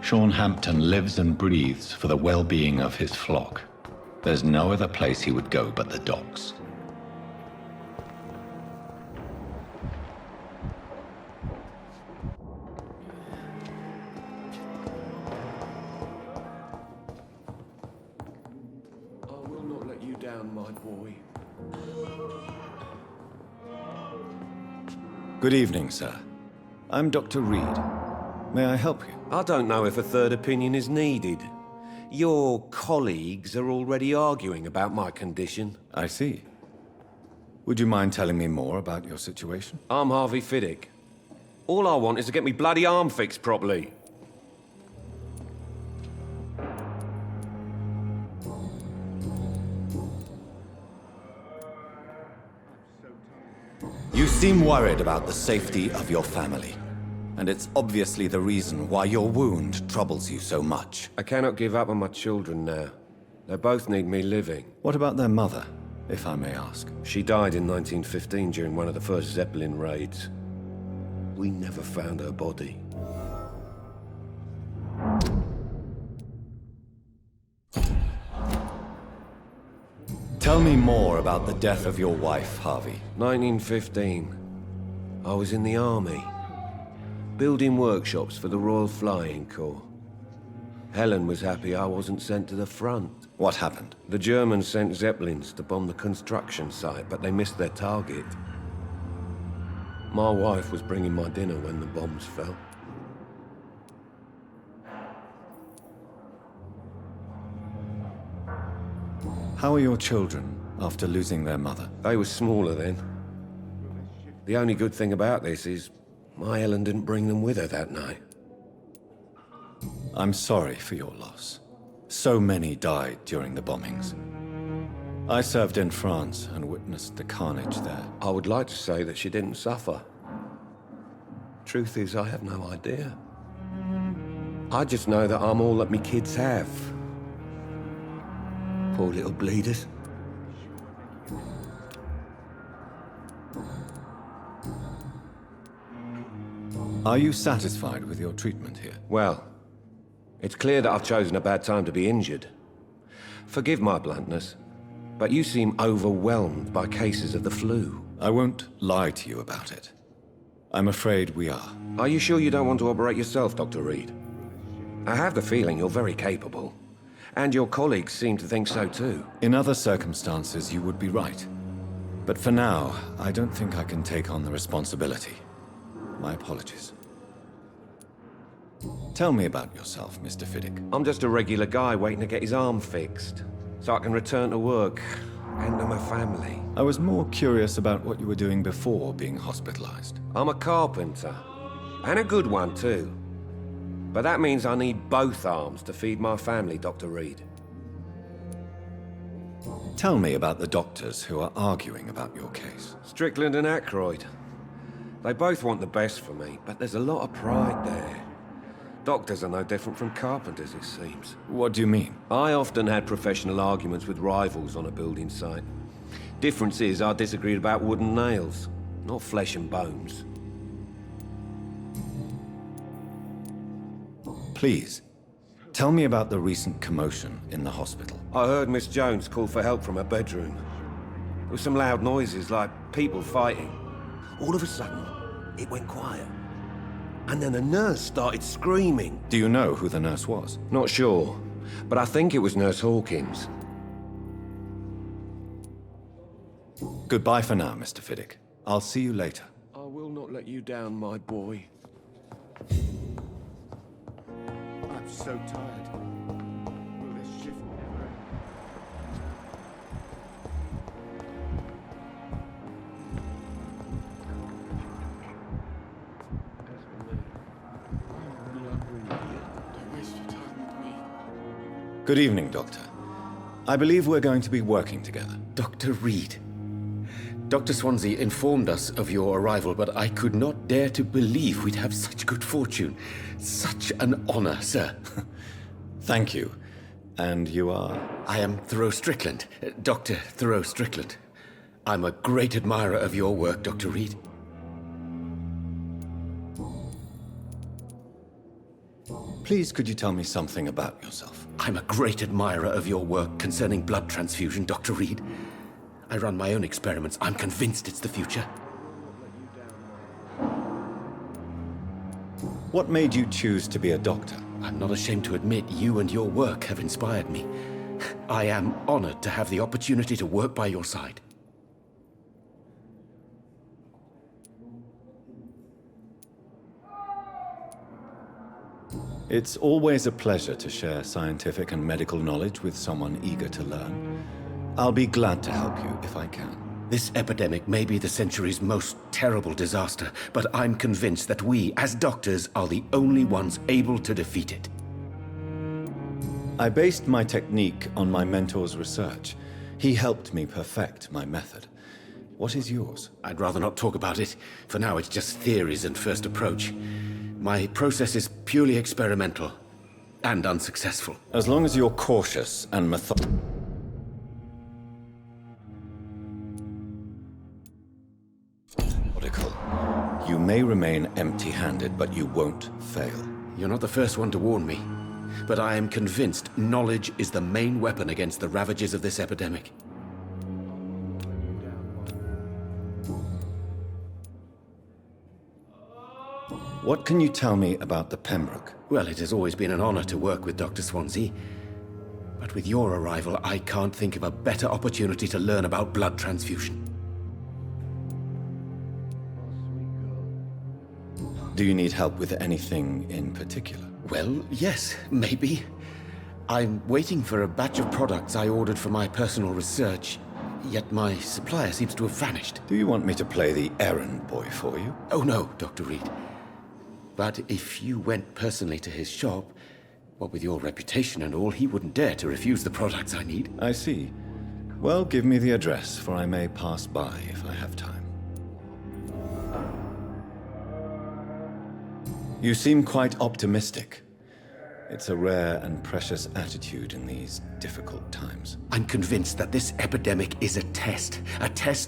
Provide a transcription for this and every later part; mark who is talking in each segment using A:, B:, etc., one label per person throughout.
A: Sean Hampton lives and breathes for the well-being of his flock. There's no other place he would go but the docks.
B: I will not let you down, my boy.
C: Good evening, sir. I'm Dr. Reid. May I help you?
B: I don't know if a third opinion is needed. Your colleagues are already arguing about my condition.
C: I see. Would you mind telling me more about your situation?
B: I'm Harvey Fiddick. All I want is to get me bloody arm fixed properly.
C: You seem worried about the safety of your family. And it's obviously the reason why your wound troubles you so much.
B: I cannot give up on my children now. They both need me living.
C: What about their mother, if I may ask?
B: She died in 1915 during one of the first Zeppelin raids. We never found her body.
C: Tell me more about the death of your wife, Harvey.
B: 1915. I was in the army, building workshops for the Royal Flying Corps. Helen was happy I wasn't sent to the front.
C: What happened?
B: The Germans sent Zeppelins to bomb the construction site, but they missed their target. My wife was bringing my dinner when the bombs fell.
C: How are your children after losing their mother?
B: They were smaller then. The only good thing about this is my Helen didn't bring them with her that night.
C: I'm sorry for your loss. So many died during the bombings. I served in France and witnessed the carnage there.
B: I would like to say that she didn't suffer. Truth is, I have no idea. I just know that I'm all that me kids have. Poor little bleeders.
C: Are you satisfied with your treatment here?
B: Well, it's clear that I've chosen a bad time to be injured. Forgive my bluntness, but you seem overwhelmed by cases of the flu.
C: I won't lie to you about it. I'm afraid we are.
B: Are you sure you don't want to operate yourself, Dr. Reid? I have the feeling you're very capable. And your colleagues seem to think so too.
C: In other circumstances, you would be right. But for now, I don't think I can take on the responsibility. My apologies. Tell me about yourself, Mr. Fiddick.
B: I'm just a regular guy waiting to get his arm fixed, so I can return to work and to my family.
C: I was more curious about what you were doing before being hospitalized.
B: I'm a carpenter, and a good one too. But that means I need both arms to feed my family, Dr. Reid.
C: Tell me about the doctors who are arguing about your case.
B: Strickland and Aykroyd. They both want the best for me, but there's a lot of pride there. Doctors are no different from carpenters, it seems.
C: What do you mean?
B: I often had professional arguments with rivals on a building site. Difference is I disagreed about wooden nails, not flesh and bones.
C: Please, tell me about the recent commotion in the hospital.
B: I heard Miss Jones call for help from her bedroom. There were some loud noises, like people fighting. All of a sudden, it went quiet. And then a nurse started screaming.
C: Do you know who the nurse was?
B: Not sure, but I think it was Nurse Hawkins.
C: Goodbye for now, Mr. Fiddick. I'll see you later.
B: I will not let you down, my boy.
D: I'm so tired. Will this shift never end?
E: Don't waste your time with me.
C: Good evening, Doctor. I believe we're going to be working together.
F: Dr. Reid. Dr. Swansea informed us of your arrival, but I could not dare to believe we'd have such good fortune. Such an honor, sir.
C: Thank you. And you are?
F: I am Thoreau Strickland, Dr. Thoreau Strickland. I'm a great admirer of your work, Dr. Reid.
C: Please, could you tell me something about yourself?
F: I'm a great admirer of your work concerning blood transfusion, Dr. Reid. I run my own experiments. I'm convinced it's the future.
C: What made you choose to be a doctor?
F: I'm not ashamed to admit you and your work have inspired me. I am honored to have the opportunity to work by your side.
C: It's always a pleasure to share scientific and medical knowledge with someone eager to learn. I'll be glad to help you if I can.
F: This epidemic may be the century's most terrible disaster, but I'm convinced that we, as doctors, are the only ones able to defeat it.
C: I based my technique on my mentor's research. He helped me perfect my method. What is yours?
F: I'd rather not talk about it. For now, it's just theories and first approach. My process is purely experimental and unsuccessful.
C: As long as you're cautious and methodical. You may remain empty-handed, but you won't fail.
F: You're not the first one to warn me, but I am convinced knowledge is the main weapon against the ravages of this epidemic.
C: What can you tell me about the Pembroke?
F: Well, it has always been an honor to work with Dr. Swansea. But with your arrival, I can't think of a better opportunity to learn about blood transfusion.
C: Do you need help with anything in particular?
F: Well, yes, maybe. I'm waiting for a batch of products I ordered for my personal research, yet my supplier seems to have vanished.
C: Do you want me to play the errand boy for you?
F: Oh no, Dr. Reid. But if you went personally to his shop, what with your reputation and all, he wouldn't dare to refuse the products I need.
C: I see. Well, give me the address, for I may pass by if I have time. You seem quite optimistic. It's a rare and precious attitude in these difficult times.
F: I'm convinced that this epidemic is a test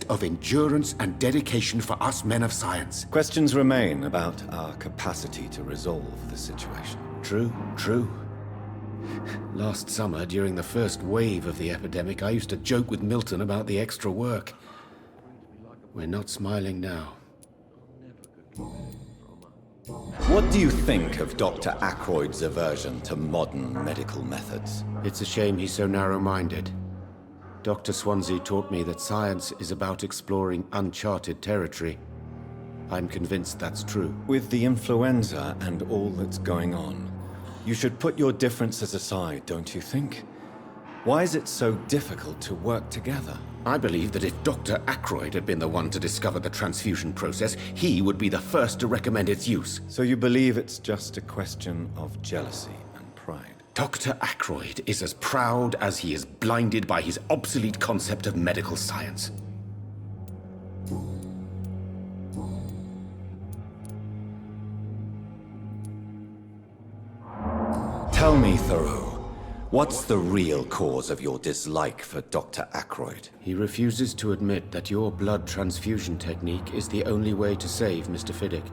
F: of endurance and dedication for us men of science.
C: Questions remain about our capacity to resolve the situation.
F: True. Last summer, during the first wave of the epidemic, I used to joke with Milton about the extra work. We're not smiling now.
C: What do you think of Dr. Ackroyd's aversion to modern medical methods?
F: It's a shame he's so narrow-minded. Dr. Swansea taught me that science is about exploring uncharted territory. I'm convinced that's true.
C: With the influenza and all that's going on, you should put your differences aside, don't you think? Why is it so difficult to work together?
F: I believe that if Dr. Ackroyd had been the one to discover the transfusion process, he would be the first to recommend its use.
C: So you believe it's just a question of jealousy and pride?
F: Dr. Ackroyd is as proud as he is blinded by his obsolete concept of medical science.
C: Tell me, Thoreau, what's the real cause of your dislike for Dr. Ackroyd?
F: He refuses to admit that your blood transfusion technique is the only way to save Mr. Fiddick.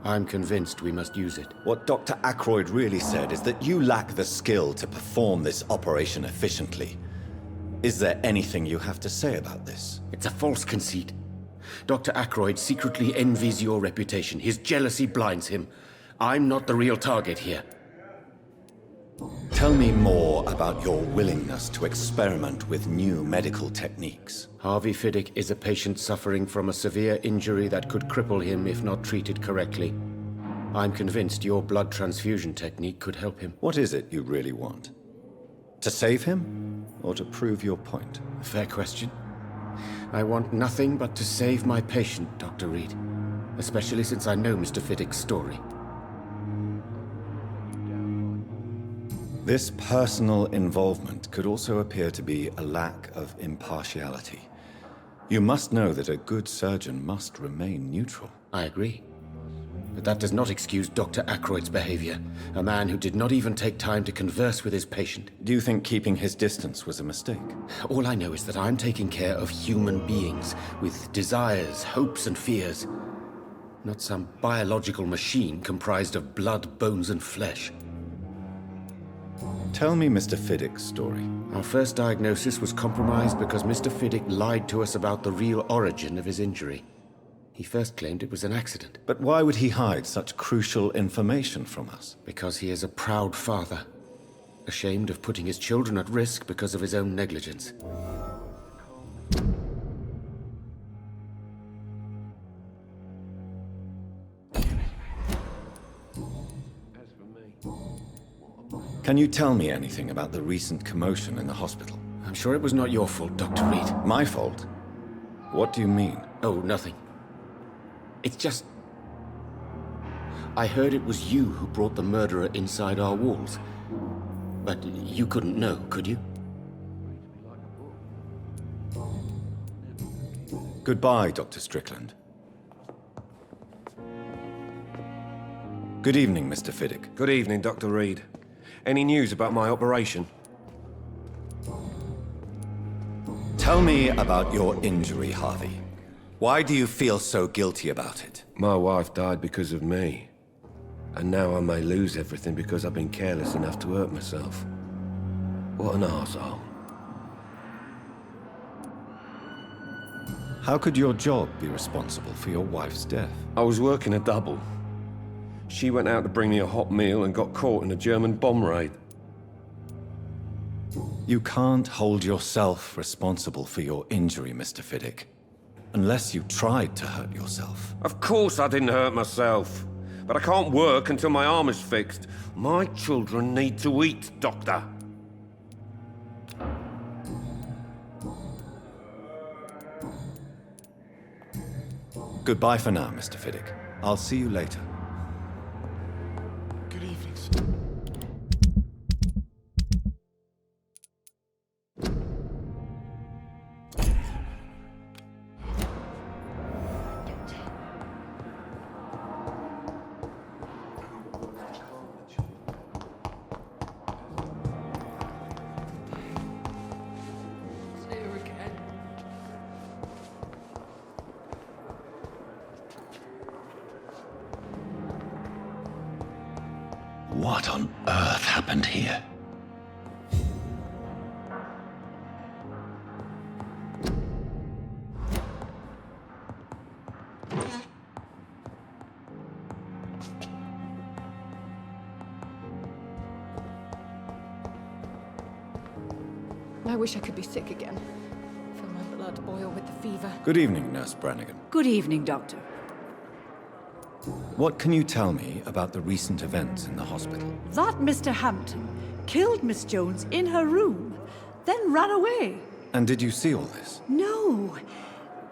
F: I'm convinced we must use it.
C: What Dr. Ackroyd really said is that you lack the skill to perform this operation efficiently. Is there anything you have to say about this?
F: It's a false conceit. Dr. Ackroyd secretly envies your reputation. His jealousy blinds him. I'm not the real target here.
C: Tell me more about your willingness to experiment with new medical techniques.
F: Harvey Fiddick is a patient suffering from a severe injury that could cripple him if not treated correctly. I'm convinced your blood transfusion technique could help him.
C: What is it you really want? To save him, or to prove your point?
F: A fair question. I want nothing but to save my patient, Dr. Reid. Especially since I know Mr. Fiddick's story.
C: This personal involvement could also appear to be a lack of impartiality. You must know that a good surgeon must remain neutral.
F: I agree. But that does not excuse Dr. Ackroyd's behavior. A man who did not even take time to converse with his patient.
C: Do you think keeping his distance was a mistake?
F: All I know is that I'm taking care of human beings with desires, hopes, and fears. Not some biological machine comprised of blood, bones, and flesh.
C: Tell me Mr. Fiddick's story.
F: Our first diagnosis was compromised because Mr. Fiddick lied to us about the real origin of his injury. He first claimed it was an accident.
C: But why would he hide such crucial information from us?
F: Because he is a proud father, ashamed of putting his children at risk because of his own negligence.
C: Can you tell me anything about the recent commotion in the hospital?
F: I'm sure it was not your fault, Dr. Reid.
C: My fault? What do you mean?
F: Oh, nothing. It's just... I heard it was you who brought the murderer inside our walls. But you couldn't know, could you?
C: Goodbye, Dr. Strickland. Good evening, Mr. Fiddick.
B: Good evening, Dr. Reid. Any news about my operation?
C: Tell me about your injury, Harvey. Why do you feel so guilty about it?
B: My wife died because of me. And now I may lose everything because I've been careless enough to hurt myself. What an arsehole.
C: How could your job be responsible for your wife's death?
B: I was working a double. She went out to bring me a hot meal and got caught in a German bomb raid.
C: You can't hold yourself responsible for your injury, Mr. Fiddick. Unless you tried to hurt yourself.
B: Of course I didn't hurt myself. But I can't work until my arm is fixed. My children need to eat, Doctor.
C: Goodbye for now, Mr. Fiddick. I'll see you later.
D: Good evening, sir.
A: What on earth happened here?
E: I wish I could be sick again. Feel my blood boil with the fever.
C: Good evening, Nurse Brannigan.
G: Good evening, Doctor.
C: What can you tell me about the recent events in the hospital?
G: That Mr. Hampton killed Miss Jones in her room, then ran away.
C: And did you see all this?
G: No,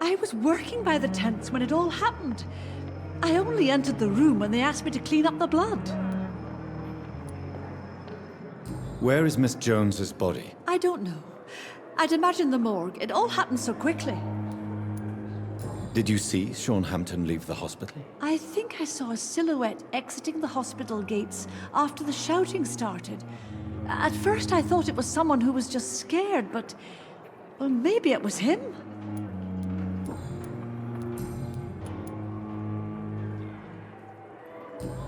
G: I was working by the tents when it all happened. I only entered the room when they asked me to clean up the blood.
C: Where is Miss Jones's body?
G: I don't know. I'd imagine the morgue. It all happened so quickly.
C: Did you see Sean Hampton leave the hospital?
G: I think I saw a silhouette exiting the hospital gates after the shouting started. At first I thought it was someone who was just scared, but... well, maybe it was him?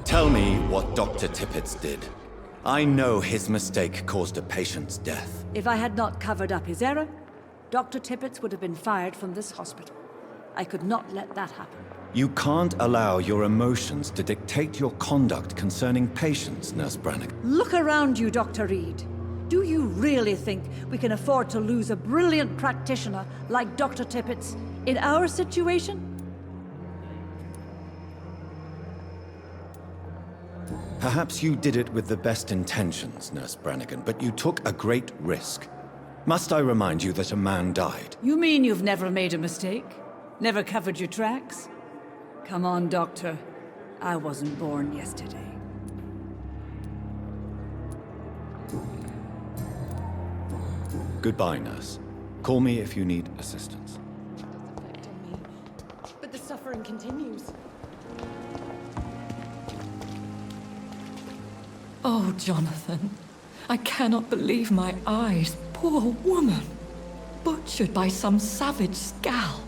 C: Tell me what Dr. Tippett did. I know his mistake caused a patient's death.
G: If I had not covered up his error, Dr. Tippett would have been fired from this hospital. I could not let that happen.
C: You can't allow your emotions to dictate your conduct concerning patients, Nurse Brannigan.
G: Look around you, Dr. Reid. Do you really think we can afford to lose a brilliant practitioner like Dr. Tippett in our situation?
C: Perhaps you did it with the best intentions, Nurse Brannigan, but you took a great risk. Must I remind you that a man died?
G: You mean you've never made a mistake? Never covered your tracks? Come on, Doctor. I wasn't born yesterday.
C: Goodbye, Nurse. Call me if you need assistance.
E: Effect on me. But the suffering continues. Oh, Jonathan. I cannot believe my eyes. Poor woman. Butchered by some savage scowl.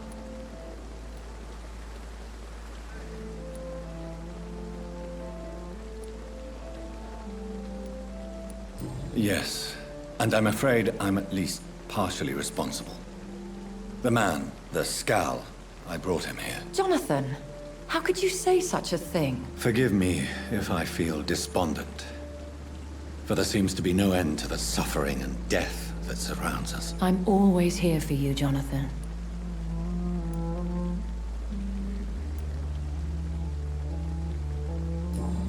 C: Yes, and I'm afraid I'm at least partially responsible. The man, the Scal, I brought him here.
E: Jonathan, how could you say such a thing?
C: Forgive me if I feel despondent, for there seems to be no end to the suffering and death that surrounds us.
E: I'm always here for you, Jonathan.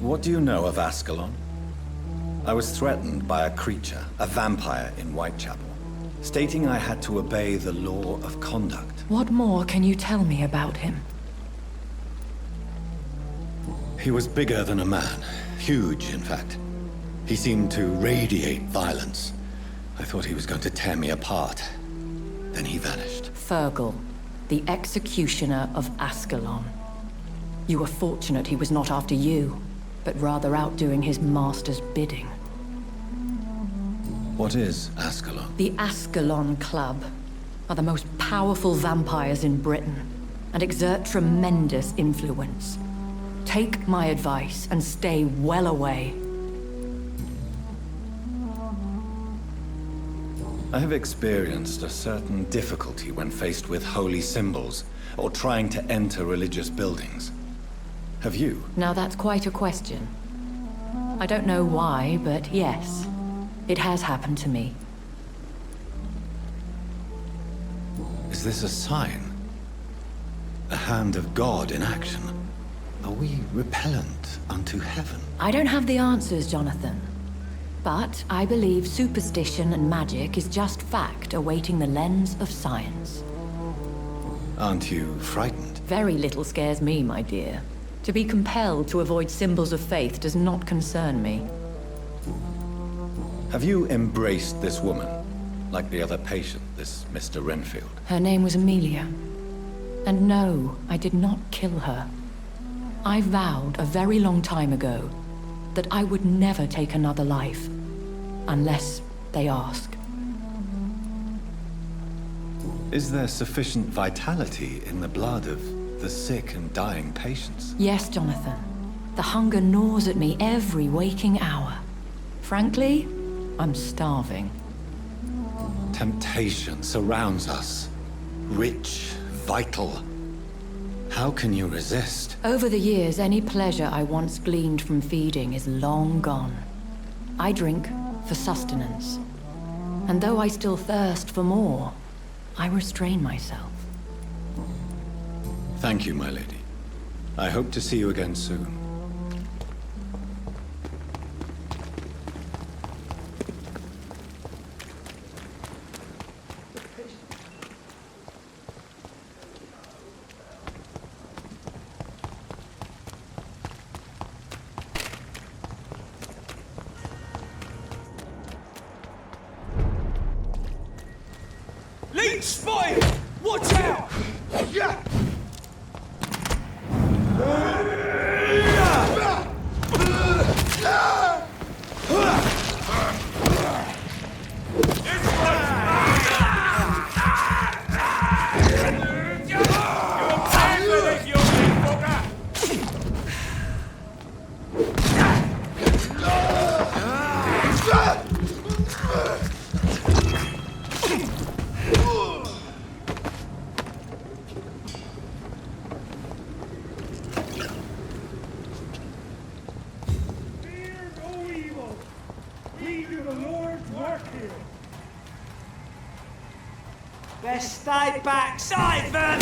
C: What do you know of Ascalon? I was threatened by a creature, a vampire in Whitechapel, stating I had to obey the law of conduct.
E: What more can you tell me about him?
C: He was bigger than a man. Huge, in fact. He seemed to radiate violence. I thought he was going to tear me apart. Then he vanished.
E: Fergal, the executioner of Ascalon. You were fortunate he was not after you, but rather out doing his master's bidding.
C: What is Ascalon?
E: The Ascalon Club are the most powerful vampires in Britain and exert tremendous influence. Take my advice and stay well away.
C: I have experienced a certain difficulty when faced with holy symbols or trying to enter religious buildings. Have you?
E: Now that's quite a question. I don't know why, but yes, it has happened to me.
C: Is this a sign? A hand of God in action? Are we repellent unto heaven?
E: I don't have the answers, Jonathan. But I believe superstition and magic is just fact awaiting the lens of science.
C: Aren't you frightened?
E: Very little scares me, my dear. To be compelled to avoid symbols of faith does not concern me.
C: Have you embraced this woman? Like the other patient, this Mr. Renfield?
E: Her name was Amelia. And no, I did not kill her. I vowed a very long time ago that I would never take another life, unless they ask.
C: Is there sufficient vitality in the blood of the sick and dying patients?
E: Yes, Jonathan. The hunger gnaws at me every waking hour. Frankly, I'm starving.
C: Temptation surrounds us. Rich, vital. How can you resist?
E: Over the years, any pleasure I once gleaned from feeding is long gone. I drink for sustenance. And though I still thirst for more, I restrain myself.
C: Thank you, my lady. I hope to see you again soon.
B: Leech spotted! Watch out! Yeah!
H: Best stay back, Siphon!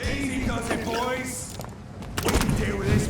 B: Easy does it, boys. We can deal with this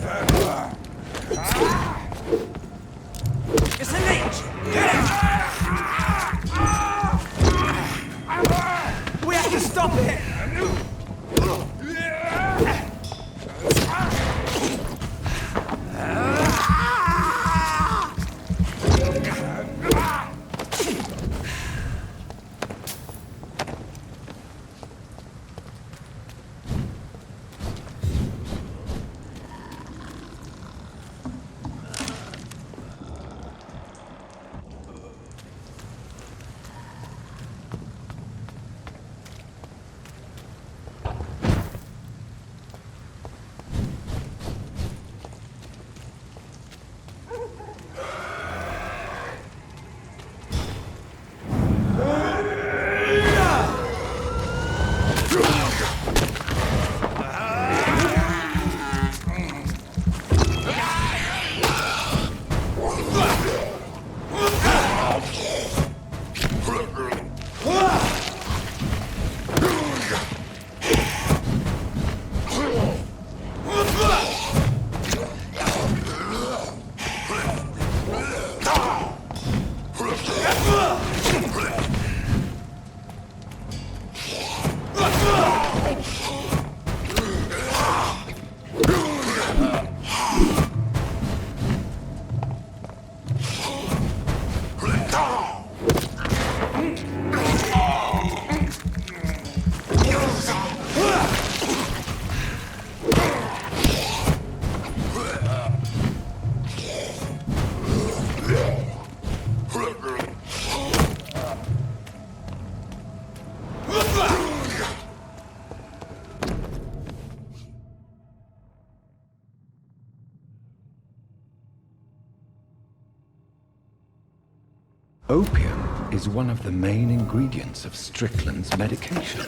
A: Opium is one of the main ingredients of Strickland's medication.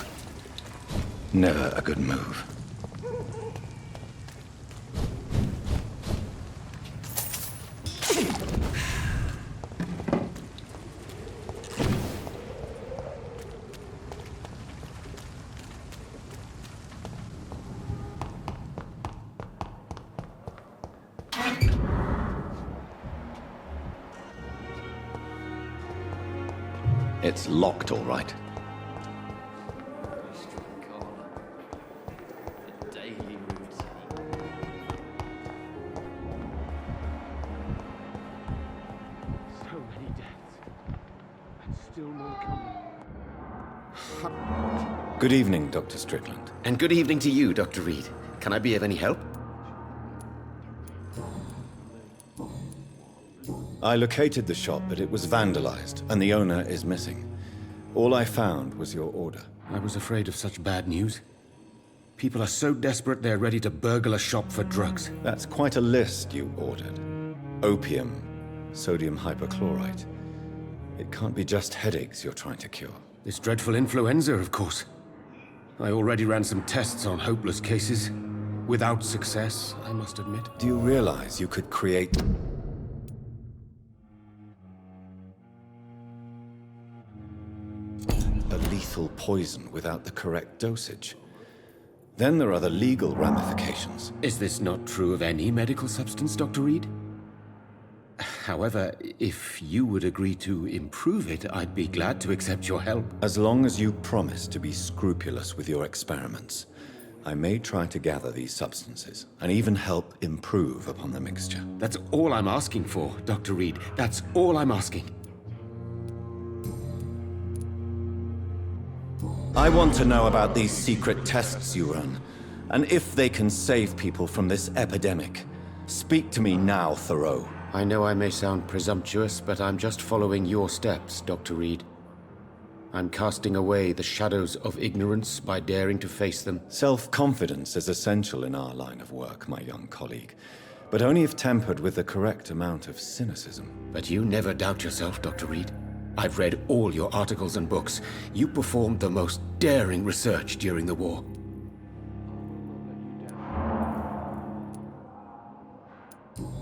A: Never a good move. It's locked, all right.
F: So many deaths, and still more coming.
C: Good evening, Dr. Strickland.
I: And good evening to you, Dr. Reid. Can I be of any help?
C: I located the shop, but it was vandalized, and the owner is missing. All I found was your order.
F: I was afraid of such bad news. People are so desperate they're ready to burgle a shop for drugs.
C: That's quite a list you ordered. Opium, sodium hypochlorite. It can't be just headaches you're trying to cure.
F: This dreadful influenza, of course. I already ran some tests on hopeless cases. Without success, I must admit.
C: Do you realize you could create... a lethal poison without the correct dosage? Then there are the legal ramifications.
F: Is this not true of any medical substance, Dr. Reid? However, if you would agree to improve it, I'd be glad to accept your help.
C: As long as you promise to be scrupulous with your experiments, I may try to gather these substances, and even help improve upon the mixture.
F: That's all I'm asking for, Dr. Reid. That's all I'm asking.
C: I want to know about these secret tests you run, and if they can save people from this epidemic. Speak to me now, Thoreau.
F: I know I may sound presumptuous, but I'm just following your steps, Dr. Reid. I'm casting away the shadows of ignorance by daring to face them.
C: Self-confidence is essential in our line of work, my young colleague, but only if tempered with the correct amount of cynicism.
F: But you never doubt yourself, Dr. Reid. I've read all your articles and books. You performed the most daring research during the war.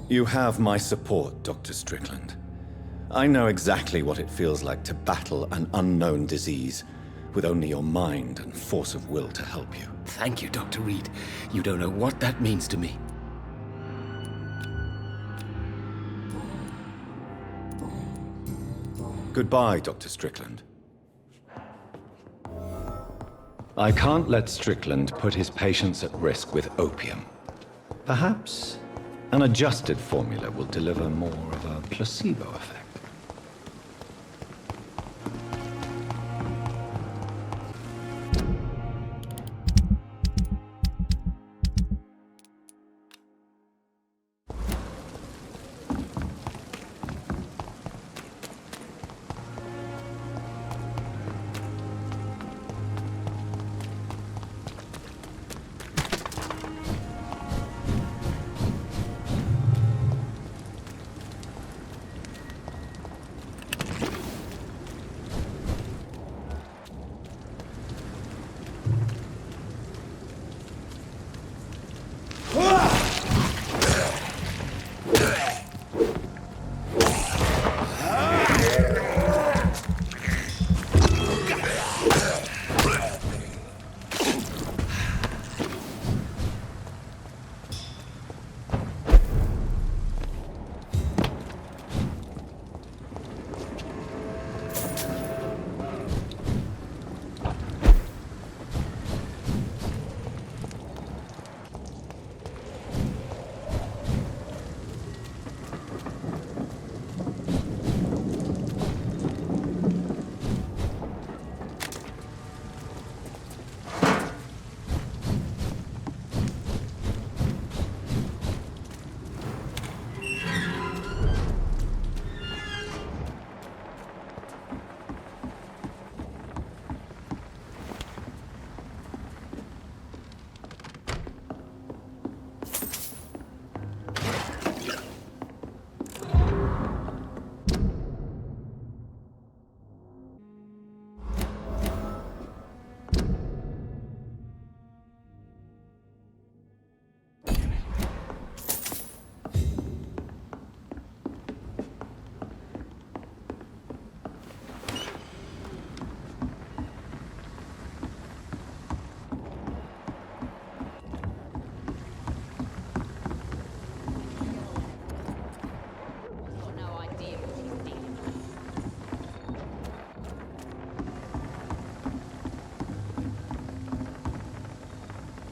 C: You have my support, Dr. Strickland. I know exactly what it feels like to battle an unknown disease with only your mind and force of will to help you.
F: Thank you, Dr. Reid. You don't know what that means to me.
C: Goodbye, Dr. Strickland.
A: I can't let Strickland put his patients at risk with opium.
C: Perhaps an adjusted formula will deliver more of a placebo effect.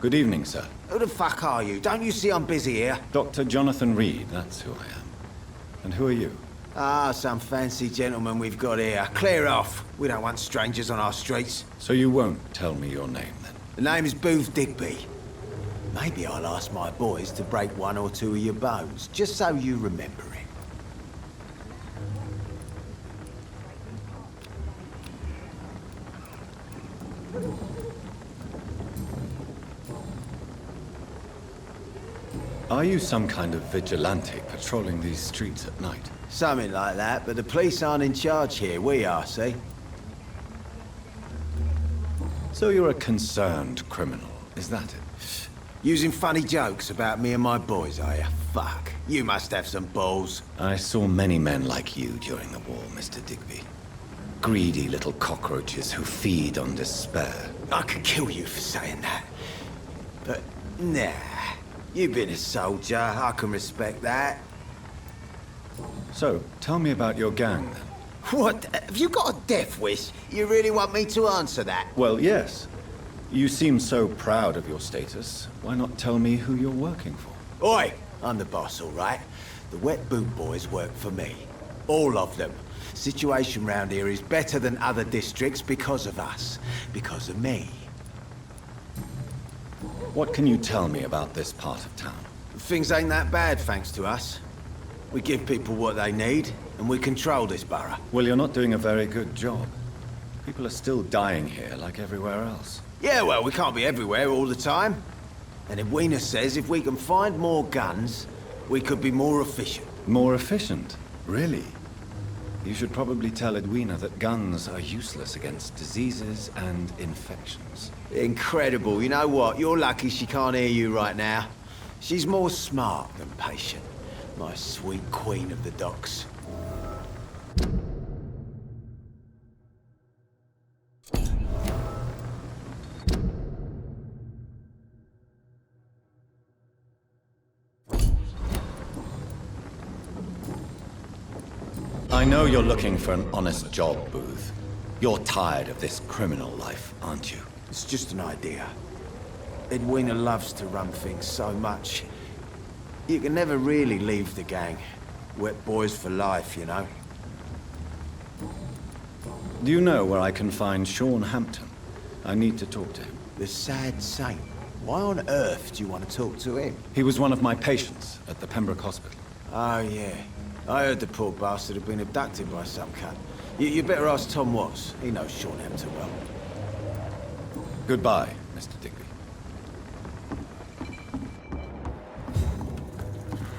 C: Good evening, sir.
J: Who the fuck are you? Don't you see I'm busy here?
C: Dr. Jonathan Reid, that's who I am. And who are you?
J: Ah, some fancy gentleman we've got here. Clear off. We don't want strangers on our streets.
C: So you won't tell me your name, then?
J: The name is Booth Digby. Maybe I'll ask my boys to break one or two of your bones, just so you remember it.
C: Are you some kind of vigilante patrolling these streets at night?
J: Something like that, but the police aren't in charge here. We are, see?
C: So you're a concerned criminal, is that it?
J: Using funny jokes about me and my boys, are you? Fuck. You must have some balls.
C: I saw many men like you during the war, Mr. Digby. Greedy little cockroaches who feed on despair.
J: I could kill you for saying that. But, nah. You've been a soldier. I can respect that.
C: So, tell me about your gang, then.
J: What? Have you got a death wish? You really want me to answer that?
C: Well, yes. You seem so proud of your status. Why not tell me who you're working for?
J: Oi! I'm the boss, all right? The Wet Boot Boys work for me. All of them. Situation round here is better than other districts because of us. Because of me.
C: What can you tell me about this part of town?
J: Things ain't that bad, thanks to us. We give people what they need, and we control this borough.
C: Well, you're not doing a very good job. People are still dying here, like everywhere else.
J: Yeah, well, we can't be everywhere all the time. And Edwina says if we can find more guns, we could be more efficient.
C: More efficient? Really? You should probably tell Edwina that guns are useless against diseases and infections.
J: Incredible. You know what? You're lucky she can't hear you right now. She's more smart than patient. My sweet queen of the docks.
C: I know you're looking for an honest job, Booth. You're tired of this criminal life, aren't you?
J: It's just an idea. Edwina loves to run things so much. You can never really leave the gang. Wet boys for life, you know.
C: Do you know where I can find Sean Hampton? I need to talk to him.
J: The sad saint. Why on earth do you want to talk to him?
C: He was one of my patients at the Pembroke Hospital.
J: Oh, yeah. I heard the poor bastard had been abducted by some cunt. You better ask Tom Watts. He knows Sean Hampton well.
C: Goodbye, Mr. Digby.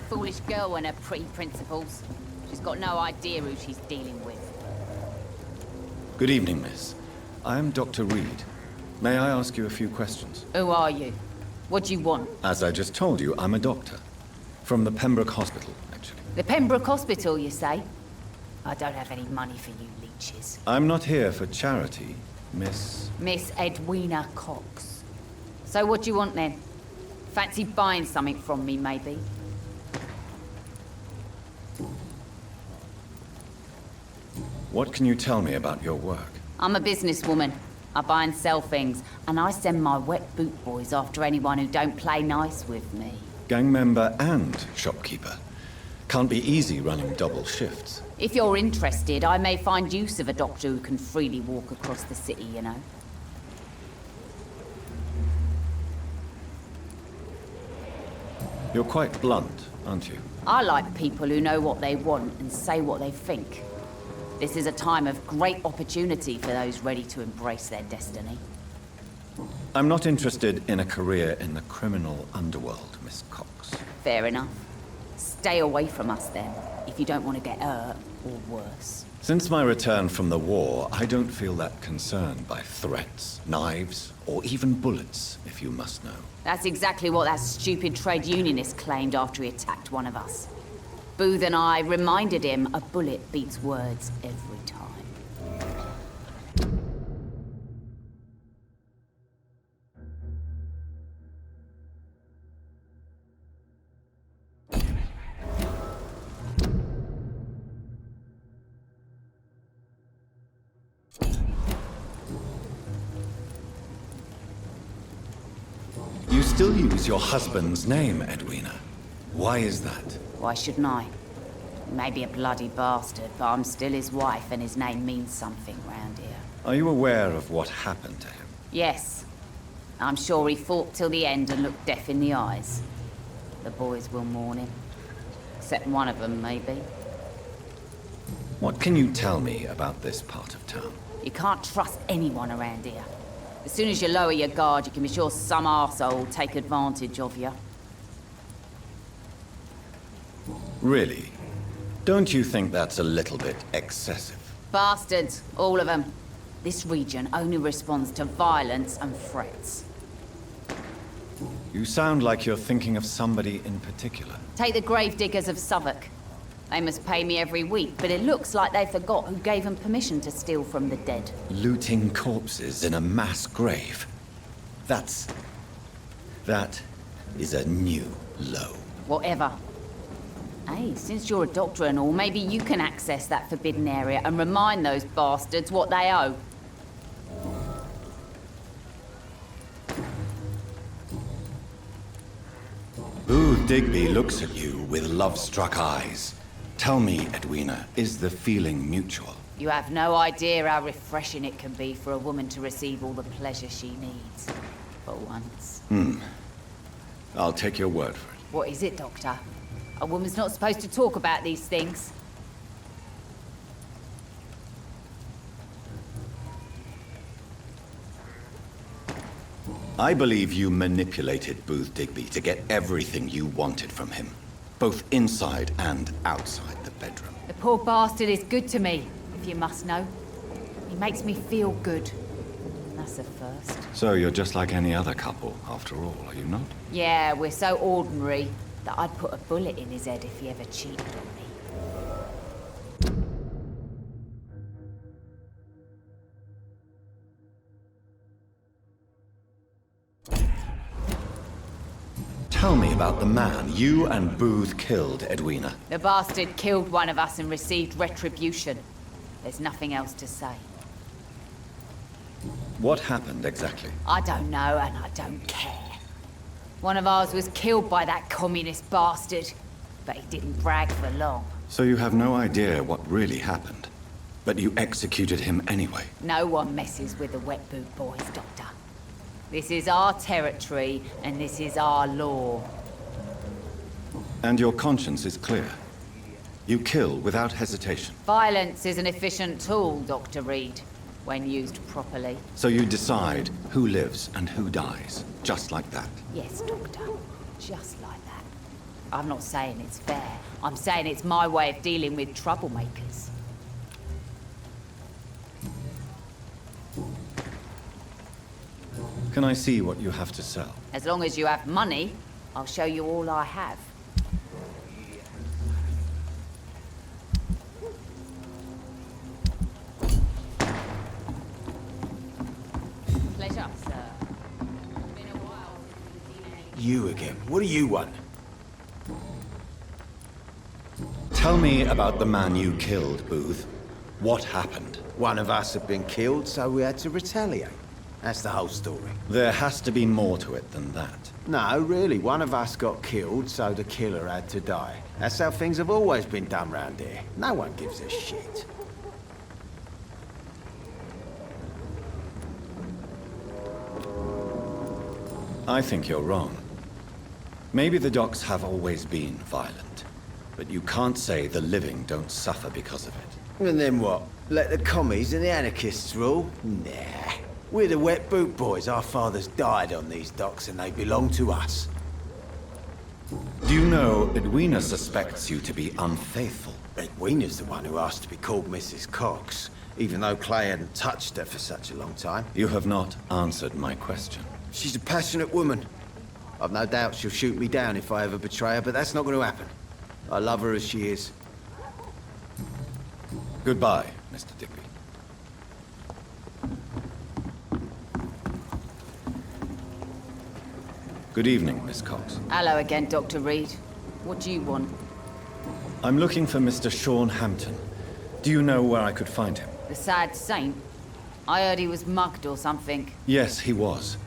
K: Foolish girl and her pretty principles. She's got no idea who she's dealing with.
C: Good evening, miss. I am Dr. Reid. May I ask you a few questions?
K: Who are you? What do you want?
C: As I just told you, I'm a doctor. From the Pembroke Hospital, actually.
K: The Pembroke Hospital, you say? I don't have any money for you leeches.
C: I'm not here for charity, Miss...
K: Miss Edwina Cox. So what do you want then? Fancy buying something from me, maybe?
C: What can you tell me about your work?
K: I'm a businesswoman. I buy and sell things, and I send my wet boot boys after anyone who don't play nice with me.
C: Gang member and shopkeeper. Can't be easy running double shifts.
K: If you're interested, I may find use of a doctor who can freely walk across the city, you know.
C: You're quite blunt, aren't you?
K: I like people who know what they want and say what they think. This is a time of great opportunity for those ready to embrace their destiny.
C: I'm not interested in a career in the criminal underworld, Miss Cox.
K: Fair enough. Stay away from us then, if you don't want to get hurt, or worse.
C: Since my return from the war, I don't feel that concerned by threats, knives, or even bullets, if you must know.
K: That's exactly what that stupid trade unionist claimed after he attacked one of us. Booth and I reminded him a bullet beats words every time.
C: You still use your husband's name, Edwina. Why is that?
K: Why shouldn't I? He may be a bloody bastard, but I'm still his wife and his name means something round here.
C: Are you aware of what happened to him?
K: Yes. I'm sure he fought till the end and looked death in the eyes. The boys will mourn him. Except one of them, maybe.
C: What can you tell me about this part of town?
K: You can't trust anyone around here. As soon as you lower your guard, you can be sure some arsehole will take advantage of you.
C: Really? Don't you think that's a little bit excessive?
K: Bastards, all of them. This region only responds to violence and threats.
C: You sound like you're thinking of somebody in particular.
K: Take the gravediggers of Southwark. They must pay me every week, but it looks like they forgot who gave them permission to steal from the dead.
C: Looting corpses in a mass grave. That is a new low.
K: Whatever. Hey, since you're a doctor and all, maybe you can access that forbidden area and remind those bastards what they owe.
C: Booth Digby looks at you with love-struck eyes. Tell me, Edwina, is the feeling mutual?
K: You have no idea how refreshing it can be for a woman to receive all the pleasure she needs. For once.
C: I'll take your word for it.
K: What is it, Doctor? A woman's not supposed to talk about these things.
C: I believe you manipulated Booth Digby to get everything you wanted from him. Both inside and outside the bedroom.
K: The poor bastard is good to me, if you must know. He makes me feel good. That's a first.
C: So you're just like any other couple, after all, are you not?
K: Yeah, we're so ordinary that I'd put a bullet in his head if he ever cheated on me.
C: Tell me about the man you and Booth killed, Edwina.
K: The bastard killed one of us and received retribution. There's nothing else to say.
C: What happened exactly?
K: I don't know and I don't care. One of ours was killed by that communist bastard. But he didn't brag for long.
C: So you have no idea what really happened, but you executed him anyway.
K: No one messes with the wet boot boys, Doctor. This is our territory, and this is our law.
C: And your conscience is clear. You kill without hesitation.
K: Violence is an efficient tool, Dr. Reid, when used properly.
C: So you decide who lives and who dies, just like that.
K: Yes, Doctor. Just like that. I'm not saying it's fair. I'm saying it's my way of dealing with troublemakers.
C: Can I see what you have to sell?
K: As long as you have money, I'll show you all I have. Pleasure, sir. Been a while since we've seen any-
J: You again. What do you want?
C: Tell me about the man you killed, Booth. What happened?
J: One of us had been killed, so we had to retaliate. That's the whole story.
C: There has to be more to it than that.
J: No, really, one of us got killed, so the killer had to die. That's how things have always been done round here. No one gives a shit.
C: I think you're wrong. Maybe the docks have always been violent, but you can't say the living don't suffer because of it.
J: And then what? Let the commies and the anarchists rule? Nah. We're the wet boot boys. Our fathers died on these docks and they belong to us.
C: Do you know Edwina suspects you to be unfaithful?
J: Edwina's the one who asked to be called Mrs. Cox, even though Clay hadn't touched her for such a long time.
C: You have not answered my question.
J: She's a passionate woman. I've no doubt she'll shoot me down if I ever betray her, but that's not going to happen. I love her as she is.
C: Goodbye, Mr. Digby. Good evening, Miss Cox.
K: Hello again, Dr. Reid. What do you want?
C: I'm looking for Mr. Sean Hampton. Do you know where I could find him?
K: The sad saint? I heard he was mugged or something.
C: Yes, he was.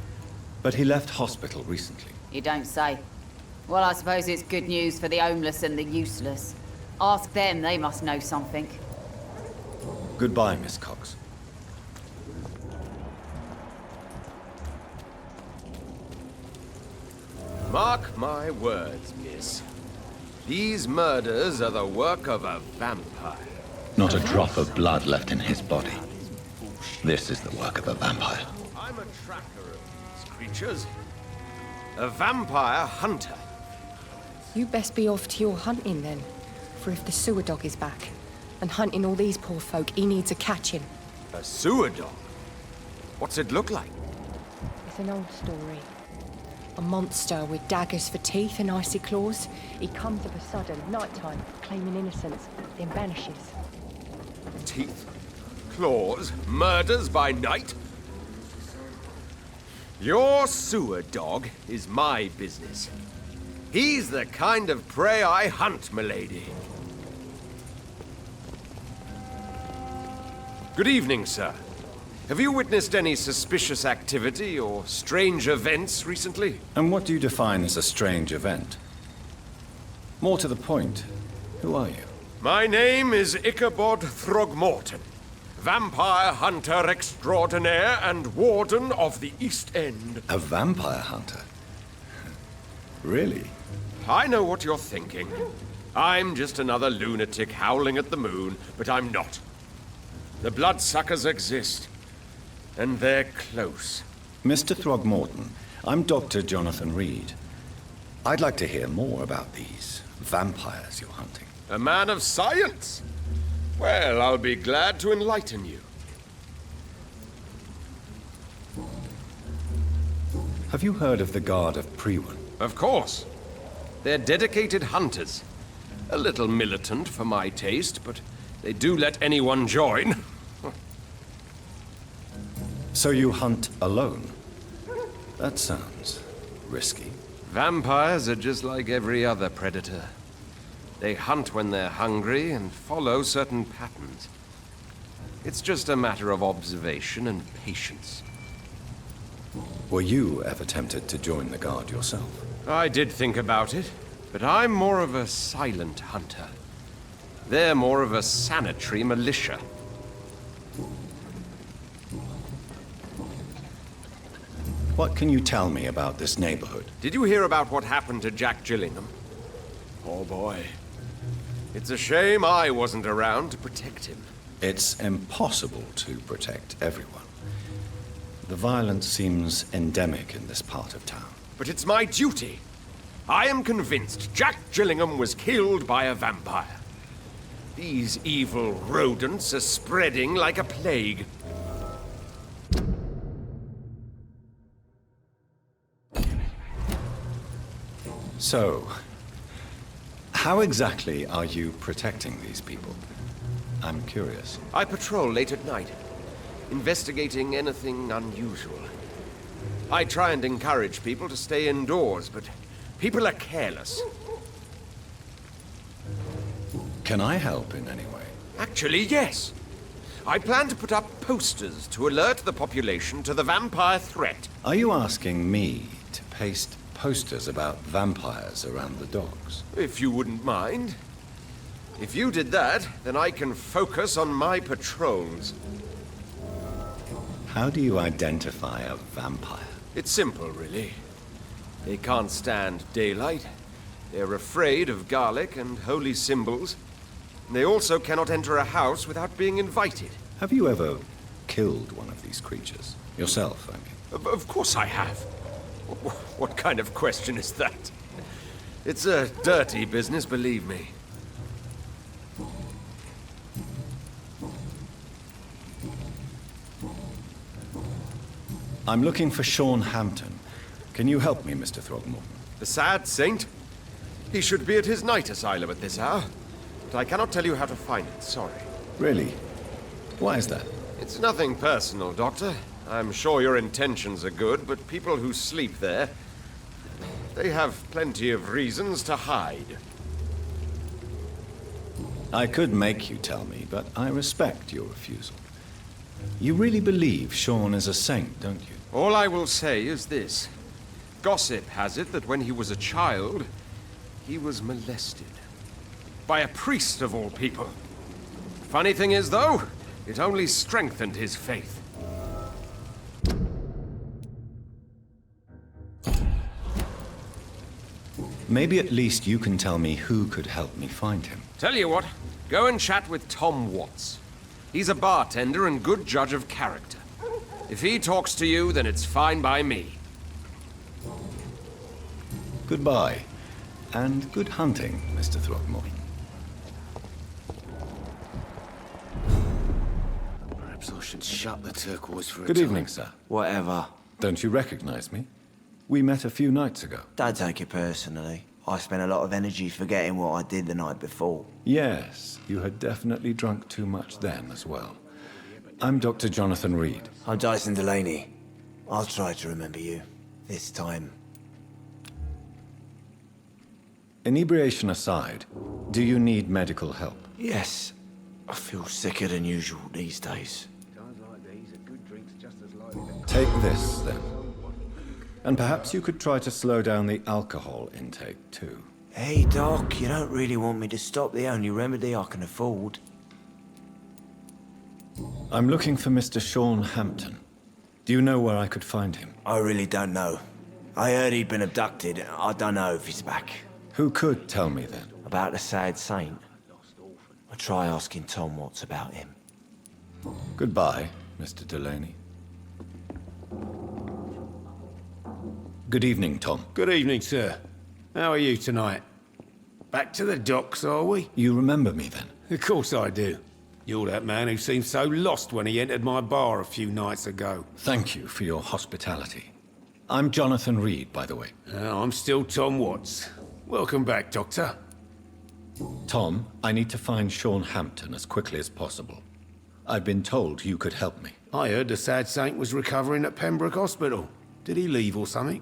C: But he left hospital recently.
K: You don't say. Well, I suppose it's good news for the homeless and the useless. Ask them, they must know something.
C: Goodbye, Miss Cox.
B: Mark my words, miss. These murders are the work of a vampire.
A: Not a drop of blood left in his body. This is the work of a vampire.
B: I'm a tracker of these creatures. A vampire hunter.
L: You best be off to your hunting then. For if the sewer dog is back, and hunting all these poor folk, he needs a catching.
B: A sewer dog? What's it look like?
L: It's an old story. A monster with daggers for teeth and icy claws. He comes of a sudden, nighttime, claiming innocence, then vanishes.
B: Teeth, claws, murders by night? Your sewer dog is my business. He's the kind of prey I hunt, milady. Good evening, sir. Have you witnessed any suspicious activity or strange events recently?
C: And what do you define as a strange event? More to the point, who are you?
B: My name is Ichabod Throgmorton, vampire hunter extraordinaire and warden of the East End.
C: A vampire hunter? Really?
B: I know what you're thinking. I'm just another lunatic howling at the moon, but I'm not. The bloodsuckers exist, and they're close.
C: Mr. Throgmorton, I'm Dr. Jonathan Reid. I'd like to hear more about these vampires you're hunting.
B: A man of science? Well, I'll be glad to enlighten you.
C: Have you heard of the Guard of Priwen?
B: Of course. They're dedicated hunters. A little militant for my taste, but they do let anyone join.
C: So you hunt alone? That sounds risky.
B: Vampires are just like every other predator. They hunt when they're hungry and follow certain patterns. It's just a matter of observation and patience.
C: Were you ever tempted to join the Guard yourself?
B: I did think about it, but I'm more of a silent hunter. They're more of a sanitary militia.
C: What can you tell me about this neighborhood?
B: Did you hear about what happened to Jack Gillingham? Oh boy. It's a shame I wasn't around to protect him.
C: It's impossible to protect everyone. The violence seems endemic in this part of town.
B: But it's my duty. I am convinced Jack Gillingham was killed by a vampire. These evil rodents are spreading like a plague.
C: So, how exactly are you protecting these people? I'm curious.
B: I patrol late at night, investigating anything unusual. I try and encourage people to stay indoors, but people are careless.
C: Can I help in any way?
B: Actually, yes. I plan to put up posters to alert the population to the vampire threat.
C: Are you asking me to paste posters about vampires around the docks?
B: If you wouldn't mind. If you did that, then I can focus on my patrols.
C: How do you identify a vampire?
B: It's simple, really. They can't stand daylight. They're afraid of garlic and holy symbols. They also cannot enter a house without being invited.
C: Have you ever killed one of these creatures? Yourself, I mean.
B: Of course I have. What kind of question is that? It's a dirty business, believe me.
C: I'm looking for Sean Hampton. Can you help me, Mr. Throgmorton?
B: The sad saint? He should be at his night asylum at this hour. But I cannot tell you how to find it, sorry.
C: Really? Why is that?
B: It's nothing personal, Doctor. I'm sure your intentions are good, but people who sleep there, they have plenty of reasons to hide.
C: I could make you tell me, but I respect your refusal. You really believe Sean is a saint, don't you?
B: All I will say is this. Gossip has it that when he was a child, he was molested. By a priest of all people. Funny thing is, though, it only strengthened his faith.
C: Maybe at least you can tell me who could help me find him.
B: Tell you what, go and chat with Tom Watts. He's a bartender and good judge of character. If he talks to you, then it's fine by me.
C: Goodbye, and good hunting, Mr. Throgmorton.
F: Perhaps I should shut the turquoise for a
C: Good
F: time.
C: evening, sir.
J: Whatever.
C: Don't you recognize me? We met a few nights ago.
J: Don't take it personally. I spent a lot of energy forgetting what I did the night before.
C: Yes, you had definitely drunk too much then as well. I'm Dr. Jonathan Reid.
J: I'm Dyson Delaney. I'll try to remember you. This time.
C: Inebriation aside, do you need medical help?
J: Yes. I feel sicker than usual these days.
C: Take this, then. And perhaps you could try to slow down the alcohol intake, too.
J: Hey, Doc, you don't really want me to stop the only remedy I can afford.
C: I'm looking for Mr. Sean Hampton. Do you know where I could find him?
J: I really don't know. I heard he'd been abducted. I don't know if he's back.
C: Who could tell me, then?
J: About the sad saint. I'll try asking Tom Watts about him.
C: Goodbye, Mr. Delaney. Good evening, Tom.
F: Good evening, sir. How are you tonight? Back to the docks, are we?
C: You remember me, then?
F: Of course I do. You're that man who seemed so lost when he entered my bar a few nights ago.
C: Thank you for your hospitality. I'm Jonathan Reid, by the way.
F: I'm still Tom Watts. Welcome back, Doctor.
C: Tom, I need to find Sean Hampton as quickly as possible. I've been told you could help me.
F: I heard the sad saint was recovering at Pembroke Hospital. Did he leave or something?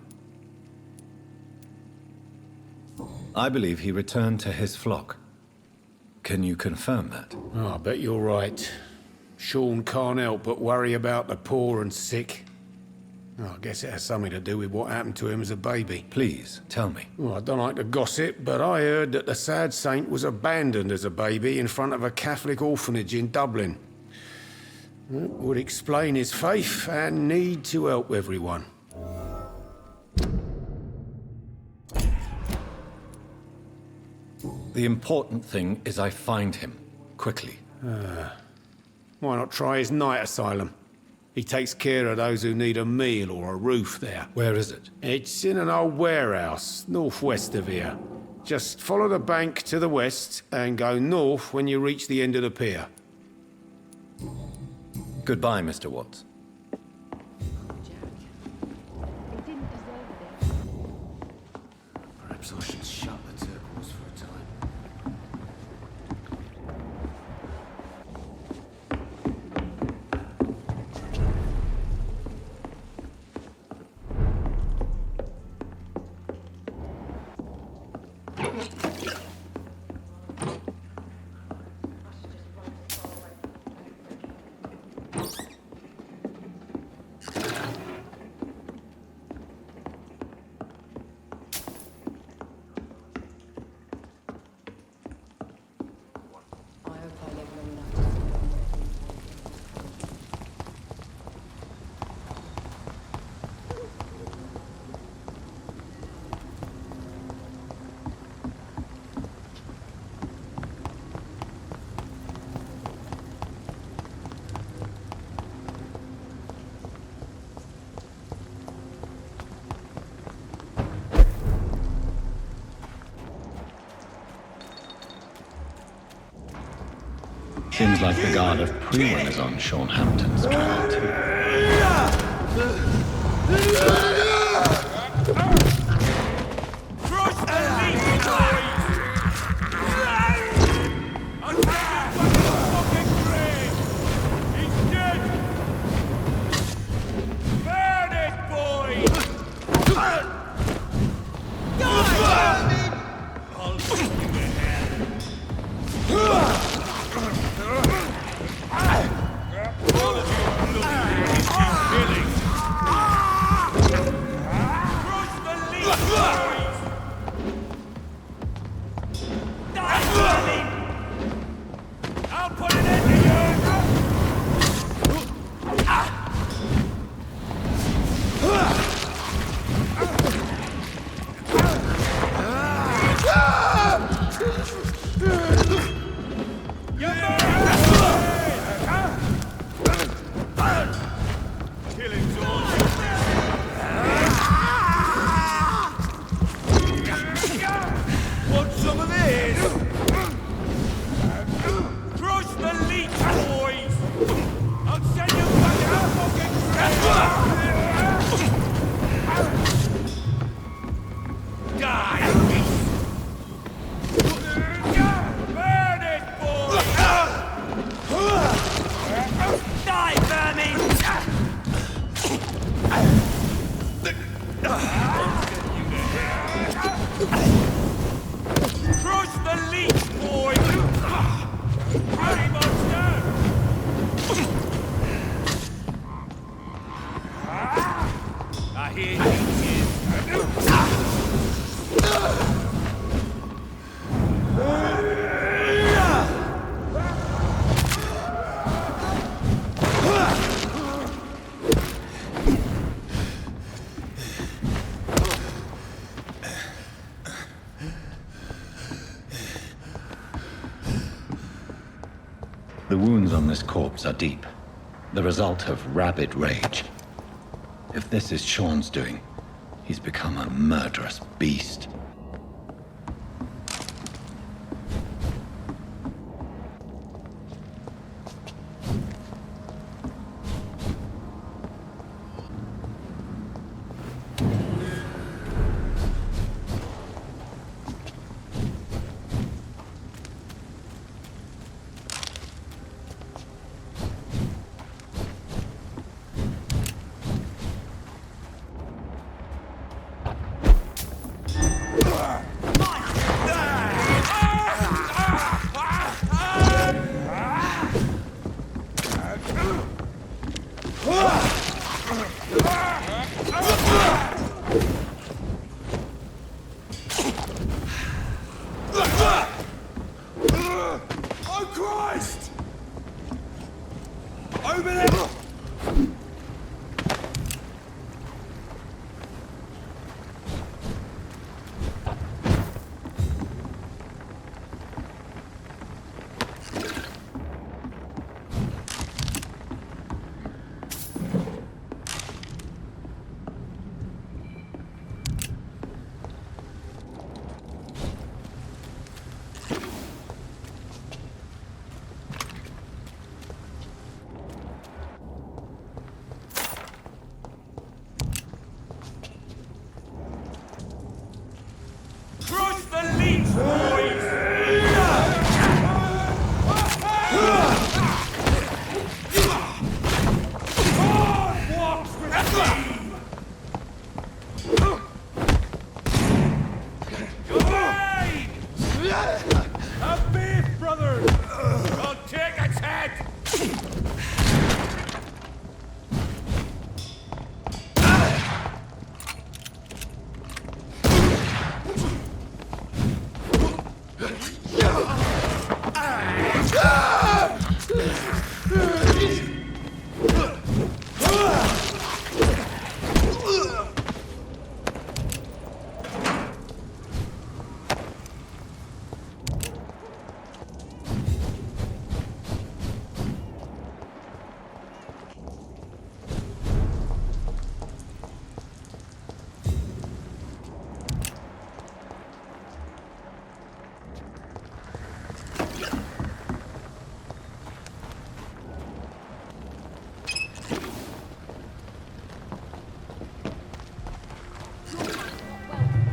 C: I believe he returned to his flock. Can you confirm that?
F: Oh, I bet you're right. Sean can't help but worry about the poor and sick. I guess it has something to do with what happened to him as a baby.
C: Please, tell me.
F: Well, I don't like to gossip, but I heard that the sad saint was abandoned as a baby in front of a Catholic orphanage in Dublin. That would explain his faith and need to help everyone.
C: The important thing is I find him, quickly.
F: Why not try his night asylum? He takes care of those who need a meal or a roof there.
C: Where is it?
F: It's in an old warehouse, northwest of here. Just follow the bank to the west and go north when you reach the end of the pier.
C: Goodbye, Mr. Watts.
F: Perhaps I should shut the turquoise for a time.
C: Seems like the guard of Prewin is on Sean Hampton's trail too.
A: The wounds on this corpse are deep, the result of rabid rage. If this is Sean's doing, he's become a murderous beast.
B: Christ! Open it!
H: Trust the leech, boys! God walks with me! Away! A beef, brother! I'll take its head!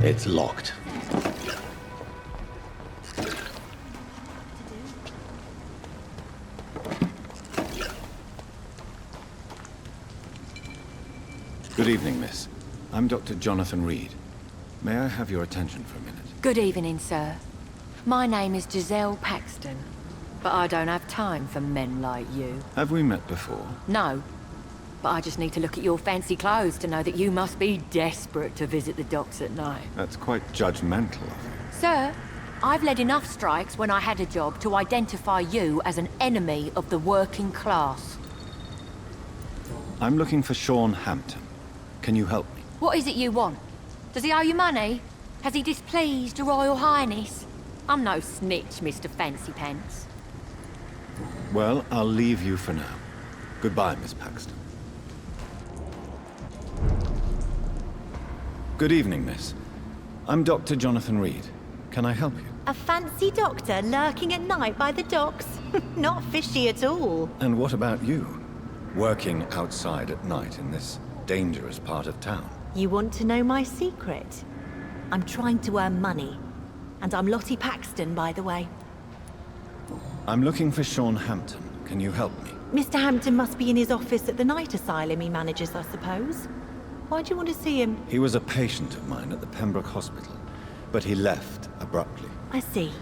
A: It's locked. Good evening, miss. I'm Dr. Jonathan Reid. May I have your attention for a minute?
L: Good evening, sir. My name is Giselle Paxton, but I don't have time for men like you.
A: Have we met before?
L: No, but I just need to look at your fancy clothes to know that you must be desperate to visit the docks at night.
A: That's quite judgmental of you.
L: Sir, I've led enough strikes when I had a job to identify you as an enemy of the working class.
A: I'm looking for Sean Hampton. Can you help me?
L: What is it you want? Does he owe you money? Has he displeased your Royal Highness? I'm no snitch, Mr. Fancy Pants.
A: Well, I'll leave you for now. Goodbye, Miss Paxton. Good evening, miss. I'm Dr. Jonathan Reid. Can I help you?
M: A fancy doctor lurking at night by the docks? Not fishy at all.
A: And what about you? Working outside at night in this dangerous part of town?
M: You want to know my secret? I'm trying to earn money. And I'm Lottie Paxton, by the way.
A: I'm looking for Sean Hampton. Can you help me?
M: Mr. Hampton must be in his office at the night asylum he manages, I suppose. Why do you want to see him?
A: He was a patient of mine at the Pembroke Hospital, but he left abruptly.
M: I see.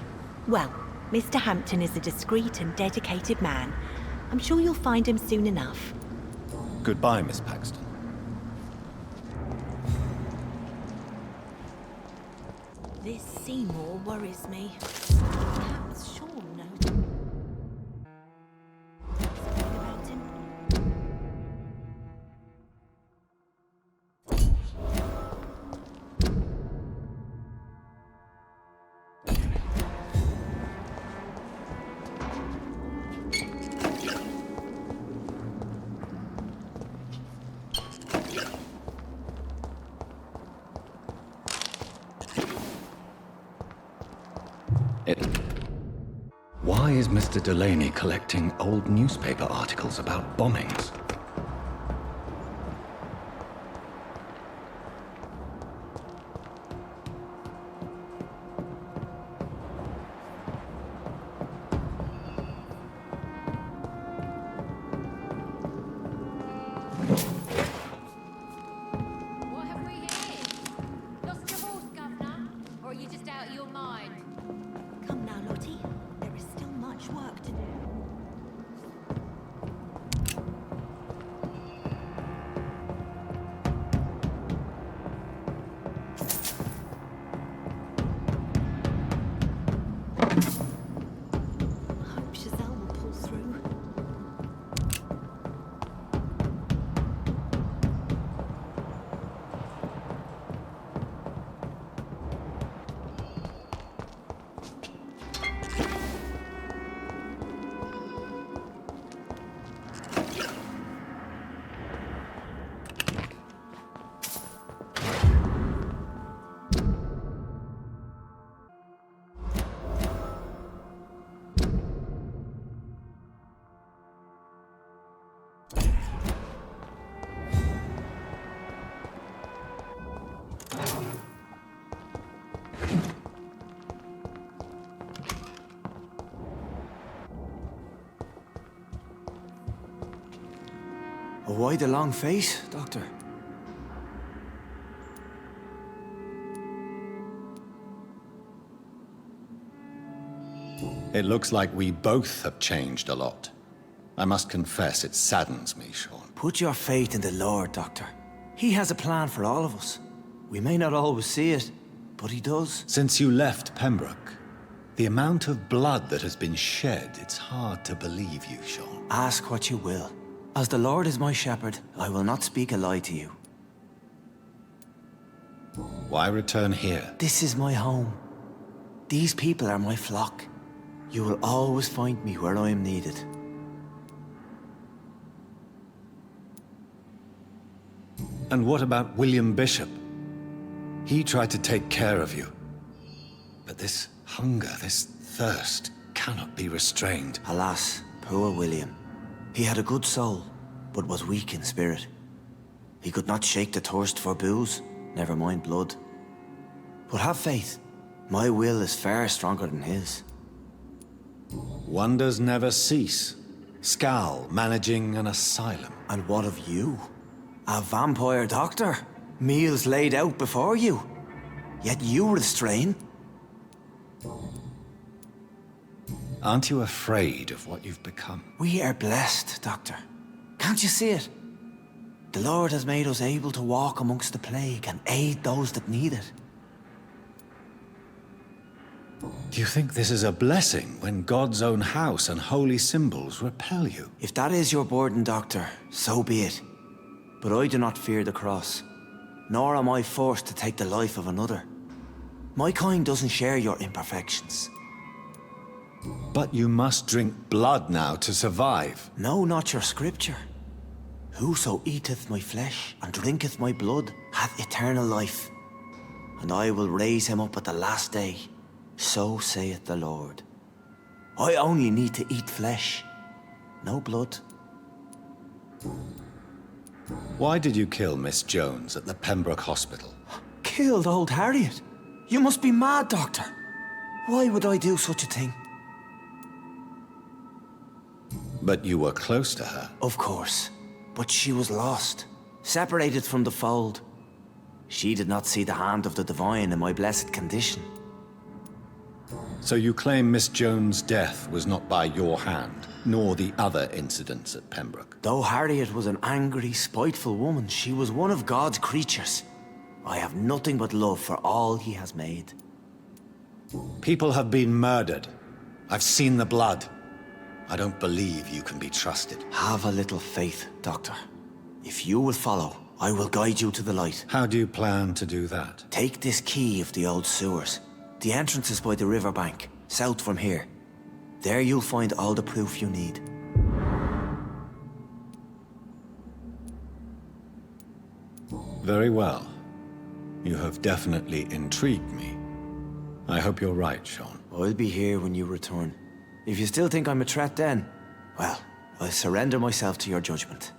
M: Well, Mr. Hampton is a discreet and dedicated man. I'm sure you'll find him soon enough.
A: Goodbye, Miss Paxton.
M: This Seymour worries me. Perhaps Sean knows something about him.
A: Why is Mr. Delaney collecting old newspaper articles about bombings?
L: What have we here? Lost your horse, Governor? Or are you just out of your mind?
M: Come now, Lottie. There is still much work to do.
J: Why the long face, Doctor?
C: It looks like we both have changed a lot. I must confess, it saddens me, Sean.
J: Put your faith in the Lord, Doctor. He has a plan for all of us. We may not always see it, but he does.
C: Since you left Pembroke, the amount of blood that has been shed, it's hard to believe you, Sean.
J: Ask what you will. As the Lord is my shepherd, I will not speak a lie to you.
C: Why return here?
J: This is my home. These people are my flock. You will always find me where I am needed.
C: And what about William Bishop? He tried to take care of you. But this hunger, this thirst, cannot be restrained.
J: Alas, poor William. He had a good soul, but was weak in spirit. He could not shake the thirst for booze, never mind blood. But have faith. My will is far stronger than his.
C: Wonders never cease. Scal managing an asylum.
J: And what of you? A vampire doctor? Meals laid out before you? Yet you restrain?
C: Aren't you afraid of what you've become?
J: We are blessed, Doctor. Can't you see it? The Lord has made us able to walk amongst the plague and aid those that need it.
C: Do you think this is a blessing when God's own house and holy symbols repel you?
J: If that is your burden, Doctor, so be it. But I do not fear the cross, nor am I forced to take the life of another. My kind doesn't share your imperfections.
C: But you must drink blood now to survive.
J: No, not your scripture. Whoso eateth my flesh and drinketh my blood hath eternal life, and I will raise him up at the last day. So saith the Lord. I only need to eat flesh, no blood.
C: Why did you kill Miss Jones at the Pembroke Hospital?
J: Killed old Harriet? You must be mad, Doctor. Why would I do such a thing?
C: But you were close to her.
J: Of course. But she was lost, separated from the fold. She did not see the hand of the divine in my blessed condition.
C: So you claim Miss Jones' death was not by your hand, nor the other incidents at Pembroke?
J: Though Harriet was an angry, spiteful woman, she was one of God's creatures. I have nothing but love for all he has made.
C: People have been murdered. I've seen the blood. I don't believe you can be trusted.
J: Have a little faith, Doctor. If you will follow, I will guide you to the light.
C: How do you plan to do that?
J: Take this key of the old sewers. The entrance is by the riverbank, south from here. There you'll find all the proof you need.
C: Very well. You have definitely intrigued me. I hope you're right, Sean.
J: I'll be here when you return. If you still think I'm a threat then, well, I'll surrender myself to your judgment.